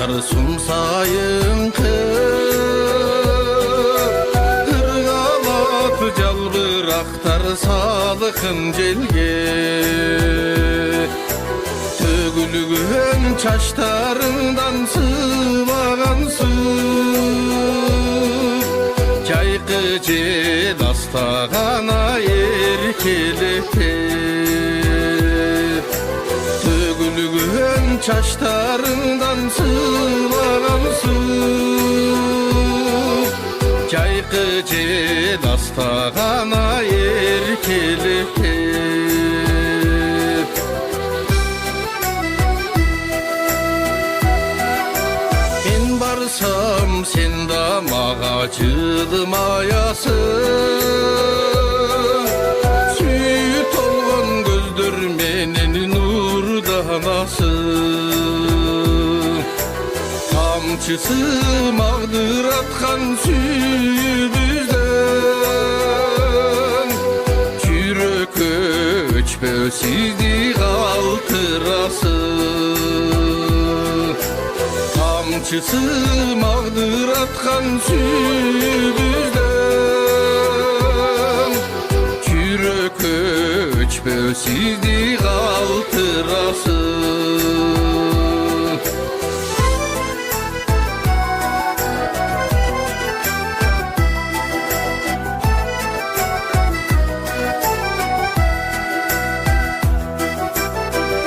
Aktar sumsayın hırgalap jalbır aktar salıkın jelge tөгүлгөн çaşlarından sıvagan su Çayqıcı dastagana erkeletip Tөгүлгөн çaşlarından sıvagan su Çayqıcı dastagana erkeletip Men barsam sen da maga jılmayasın Süt olgan gözдөр menen nurdanasın Tamçısı mağdıratkan sүйbüzden Çürök öçpöw sizdi kaltırasın Tamçısı mağdıratkan sүйbüzden Çürök öçpöw sizdi kaltırasın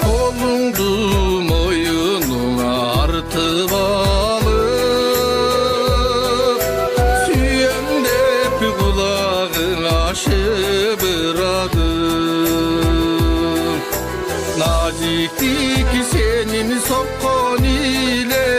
Kolungdu moyununa artıp alıp Süyemdep kulağına şıbıradım Naziklik senin sokkan ile